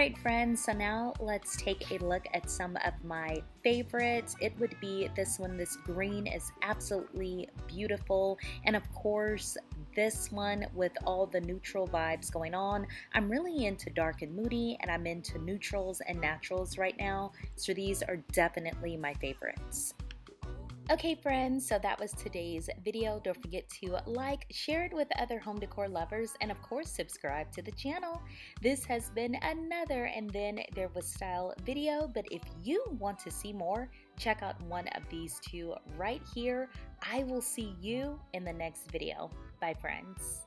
Alright friends, so now let's take a look at some of my favorites. It would be this one. This green is absolutely beautiful, and of course this one with all the neutral vibes going on. I'm really into dark and moody, and I'm into neutrals and naturals right now, so these are definitely my favorites. Okay friends, so that was today's video. Don't forget to like, share it with other home decor lovers, and of course subscribe to the channel. This has been another And Then There Was Style video, but if you want to see more, check out one of these two right here. I will see you in the next video. Bye friends.